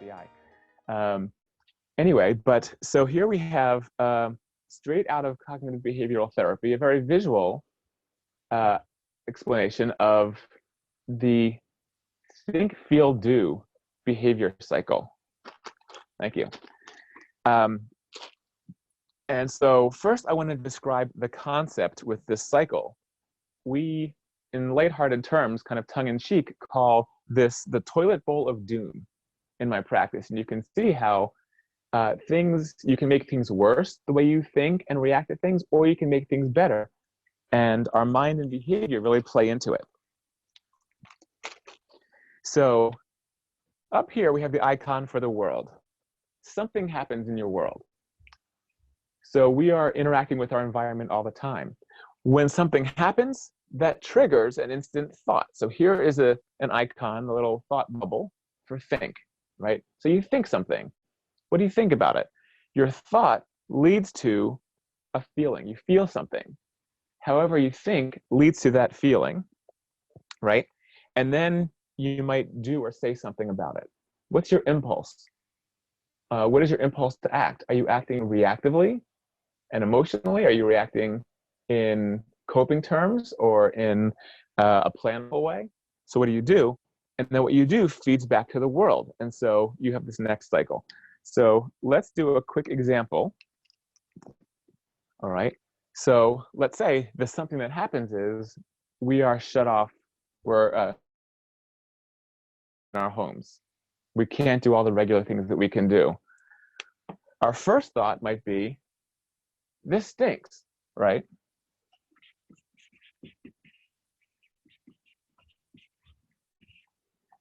the eye. Anyway, but so here we have straight out of cognitive behavioral therapy, a very visual explanation of the think, feel, do behavior cycle. Thank you. And so first I want to describe the concept with this cycle. We, in lighthearted terms, kind of tongue-in-cheek, call this the toilet bowl of doom in my practice. And you can see how you can make things worse the way you think and react to things, or you can make things better. And our mind and behavior really play into it. So up here, we have the icon for the world. Something happens in your world. So we are interacting with our environment all the time. When something happens, that triggers an instant thought. So here is an icon, a little thought bubble for think, right? So you think something. What do you think about it? Your thought leads to a feeling. You feel something. However you think leads to that feeling, right? And then you might do or say something about it. What's your impulse? What is your impulse to act? Are you acting reactively and emotionally? Are you reacting in coping terms or in a planful way? So what do? And then what you do feeds back to the world. And so you have this next cycle. So let's do a quick example. All right. So let's say something that happens is we are shut off. We're in our homes. We can't do all the regular things that we can do. Our first thought might be, this stinks, right?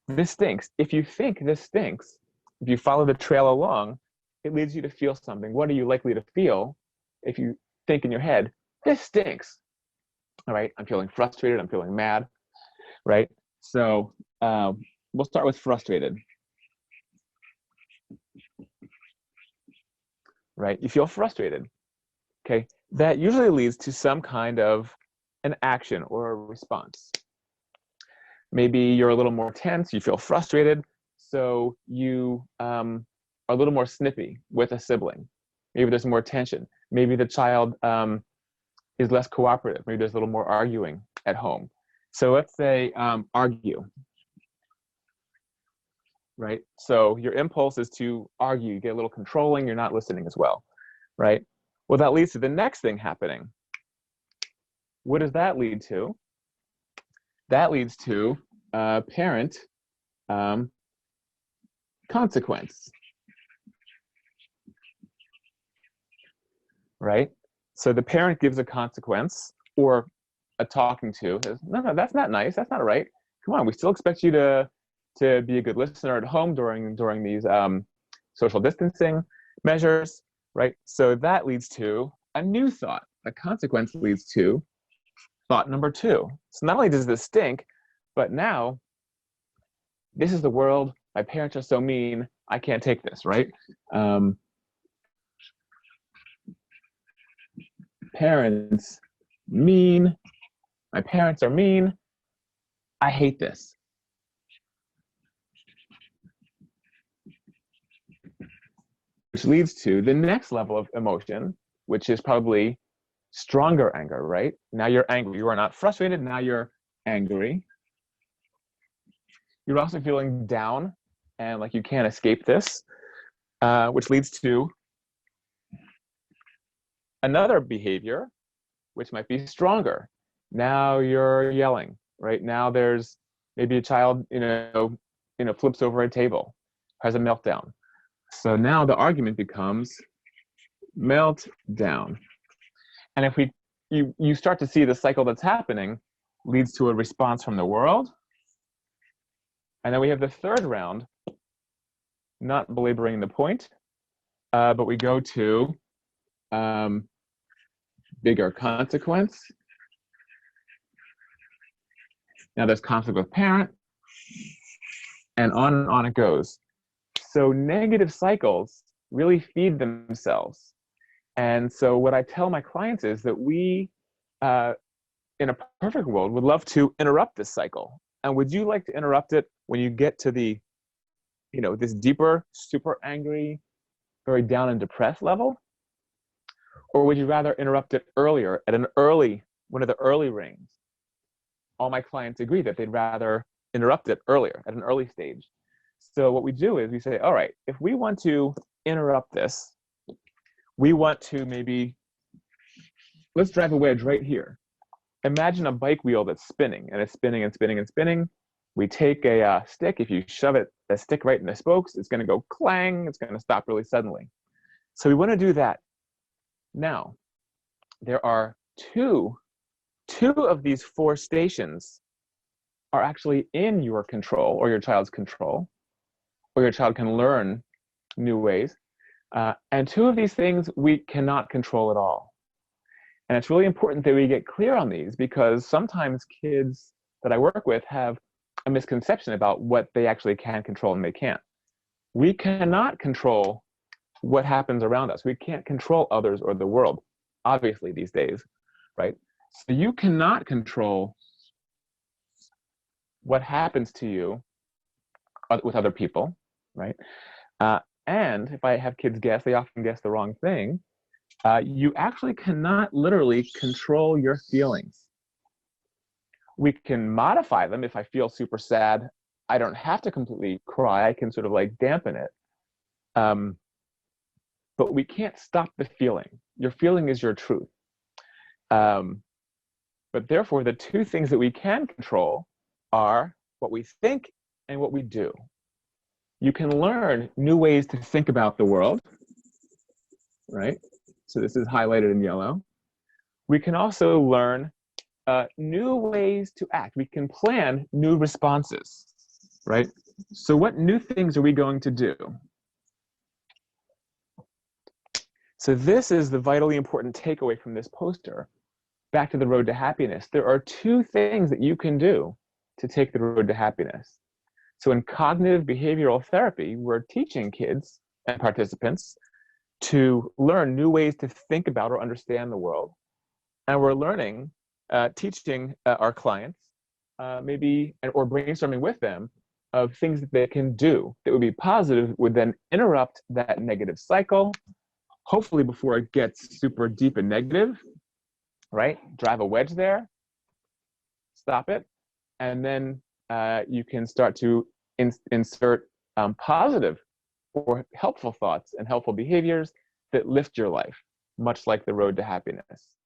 This stinks. If you think this stinks, if you follow the trail along, it leads you to feel something. What are you likely to feel if you think in your head, this stinks? All right, I'm feeling frustrated, I'm feeling mad, right? So we'll start with frustrated. Right, you feel frustrated, okay? That usually leads to some kind of an action or a response. Maybe you're a little more tense, you feel frustrated, so you are a little more snippy with a sibling. Maybe there's more tension. Maybe the child is less cooperative. Maybe there's a little more arguing at home. So let's say argue, right? So your impulse is to argue, you get a little controlling, you're not listening as well, right? Well, that leads to the next thing happening. What does that lead to? That leads to parent consequence, right? So the parent gives a consequence or a talking to. Says, no, that's not nice. That's not right. Come on, we still expect you to be a good listener at home during these social distancing measures, right? So that leads to a new thought. A consequence leads to thought number 2. So not only does this stink, but now this is the world. My parents are so mean. I can't take this, right? Parents mean. My parents are mean. I hate this. Which leads to the next level of emotion, which is probably stronger anger, right? Now you're angry. You are not frustrated. Now you're angry. You're also feeling down and like you can't escape this, which leads to another behavior, which might be stronger. Now you're yelling, right? Now there's maybe a child, flips over a table, has a meltdown. So now the argument becomes meltdown. And if you start to see the cycle that's happening leads to a response from the world. And then we have the third round, not belaboring the point, but we go to bigger consequence. Now there's conflict with parent, and on it goes. So negative cycles really feed themselves. And so what I tell my clients is that we, in a perfect world, would love to interrupt this cycle. And would you like to interrupt it when you get to the this deeper, super angry, very down and depressed level? Or would you rather interrupt it earlier at one of the early rings? All my clients agree that they'd rather interrupt it earlier at an early stage. So what we do is we say, all right, if we want to interrupt this, we want to let's drive a wedge right here. Imagine a bike wheel that's spinning, and it's spinning and spinning and spinning. We take a stick. If you shove the stick right in the spokes, it's going to go clang. It's going to stop really suddenly. So we want to do that. Now, there are two of these 4 stations are actually in your control, or your child's control, or your child can learn new ways. And 2 of these things we cannot control at all. And it's really important that we get clear on these, because sometimes kids that I work with have a misconception about what they actually can control and they can't. We cannot control what happens around us. We can't control others or the world, obviously, these days, right? So you cannot control what happens to you with other people, right? And if I have kids guess, they often guess the wrong thing. You actually cannot literally control your feelings. We can modify them. If I feel super sad, I don't have to completely cry. I can sort of like dampen it. But we can't stop the feeling. Your feeling is your truth. But therefore, the 2 things that we can control are what we think and what we do. You can learn new ways to think about the world, right? So this is highlighted in yellow. We can also learn new ways to act. We can plan new responses, right? So what new things are we going to do? So this is the vitally important takeaway from this poster. Back to the road to happiness. There are 2 things that you can do to take the road to happiness. So in cognitive behavioral therapy, we're teaching kids and participants to learn new ways to think about or understand the world. And we're teaching our clients or brainstorming with them of things that they can do that would be positive, would then interrupt that negative cycle, hopefully before it gets super deep and negative, right? Drive a wedge there, stop it, and then you can start to insert positive or helpful thoughts and helpful behaviors that lift your life, much like the road to happiness.